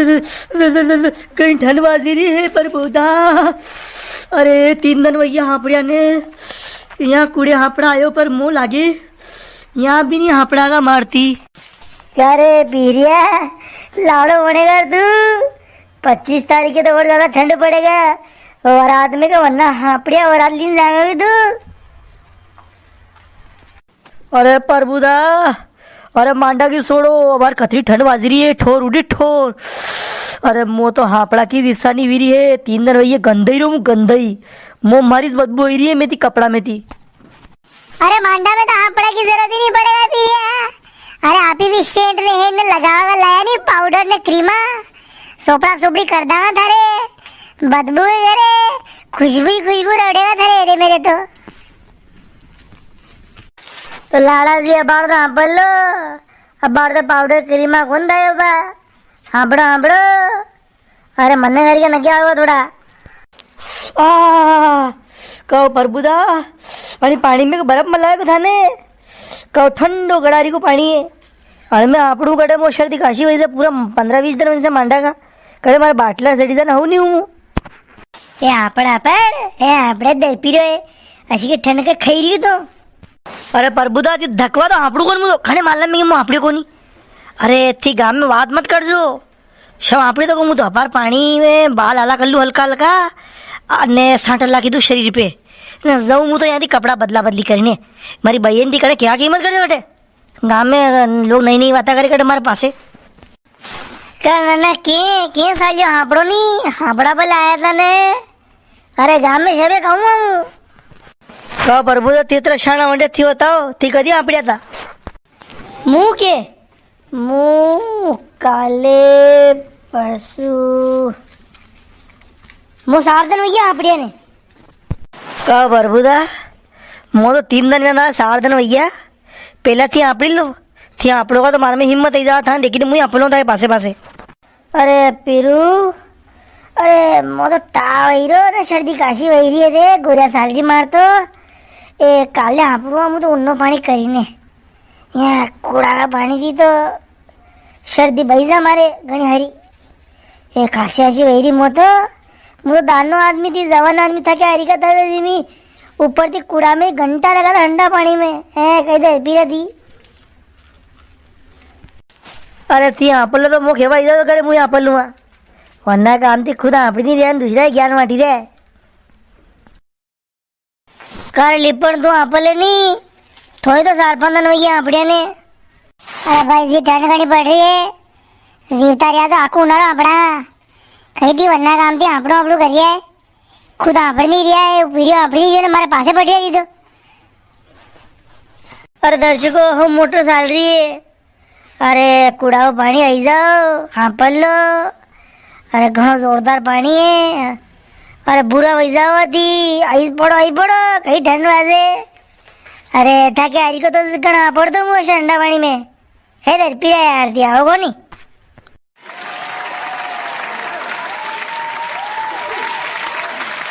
कहीं ठंड बाजी रही है पर बोधा। अरे 3 दिन भैया हापड़िया ने यहाँ कूड़े हापड़ा आयो पर मुँह लागे यहाँ भी नहीं हापड़ा का मारती। क्या रे पीरिया लाड़ो बनेगा तू। 25 तारीख के तो और ज्यादा ठंड पड़ेगा और रात में का वरना हापड़िया और रात लीन जाएगा भी तू। अरे परबुदा अरे मांडा की सोड़ो अबार कतरी ठंड बाज रही है ठोर उड़ी ठोर। अरे मो तो हापड़ा की दिशा नहीं वीरी है 3 दिन भैया गंदई रो मुँह गंदई मो मारिस बदबू हो रही है मैं थी कपड़ा में थी। अरे मांडा में तो हापड़ा की जरूरत ही नहीं पड़ेगा पीरिया। अरे आप ही भी शेड ने हेड ने लगावा लाया नहीं पाउडर ने क्रीमा सोपड़ा सोपड़ी कर दावा थारे बदबू करे खुशबू खुशबू रड़ेगा थारे अरे मेरे तो लाड़ा जी अबार तो हापड़ लो अबार तो पाउडर क्रीमा कौन दायो बा हापड़ो हापड़ो। अरे मन्ने घर के न क्या हुआ थोड़ा कहो परबुदा पानी पानी में बर्फ मलाए को थाने कहो ठंडो गड़ारी को पानी है अरे मैं आपड़ू कटे मो सर्दी खांसी वही से पूरा 15-20 दिन वहीं से मांडा का कड़े मारे बाटला सिटीजन हूँ नहीं हूँ। ए आपड़े दे पीरो है अशी के ठंड के खाई रही तो। अरे परबुदा ती धकवा तो आपड़ू कौन मुझे खाने मालना में मु आपड़े को नहीं। अरे थी गांव में बात मत कर जो शव आपड़े तो मुँह दोपहर पानी में बाल आला कर लूँ हल्का हल्का ने साठ ला की तू शरीर पे जाऊँ मुँह तो यहाँ थी कपड़ा बदला बदली करने मारी बहन थी करे क्या कीमत कर दे बेटे गांव में लोग नई नई बातें करे करे हमारे पासे ना के सालियो हापड़ो नहीं हापड़ा पर आया था ने। अरे गांव में जबे कहूँ कहो परबुदा तेरा शाणा वंडे थी बताओ थी कदी आपड़िया था मुँह के मुँह काले परसू मुँह 7 दिन भैया आपड़िया ने। कहो परबुदा मो तो 3 दिन में था 4 दिन भैया पहला थी आपड़ी लो थी आपड़ों का तो मार में हिम्मत ही जा था लेकिन मुझे आपड़ों था पासे पासे। अरे पीरू अरे मो तो ताव ही रो ना सर्दी काशी वही रही है रे गोरिया सालरी मार तो ए काले आपड़ो हम तो उन्नो पानी करीने यहाँ कूड़ा का पानी थी तो सर्दी बैसा मारे घनी हरी ए काशी आशी वही रही मो तो दानो आदमी थी जवान आदमी था क्या हरी का था जिमी ऊपर थी कूड़ा में घंटा लगा था ठंडा पानी में है कह दे पीरा थी। अरे थी आप लो तो मुँह खेवा इधर करे मुँह आप लूँगा वरना काम थी खुद आप नहीं रहा दूसरा ज्ञान वाटी रहे कर लिपण तो आप ले नहीं थोड़ी तो 4-5 दिन हुई आपड़िया ने। अरे भाई जी ठंड घनी पड़ रही है जीवता रहा तो आकू उन्हारो आपड़ा कही थी वरना काम थी आपड़ो आपड़ो करिए खुद आपड़ नहीं रहा है वीडियो आपड़ी नहीं रही हमारे पासे पड़ रही तो। अरे दर्शकों हम मोटर साल रही है अरे कूड़ा पानी आई जाओ हाँ पल लो अरे घणो जोरदार पानी है अरे बुरा वही जाओ थी आई पड़ो कहीं ठंड बाजे। अरे था क्या हरी को तो घना पड़ दो मुझे ठंडा पानी में है दर पीरा यार दिया होगो नहीं।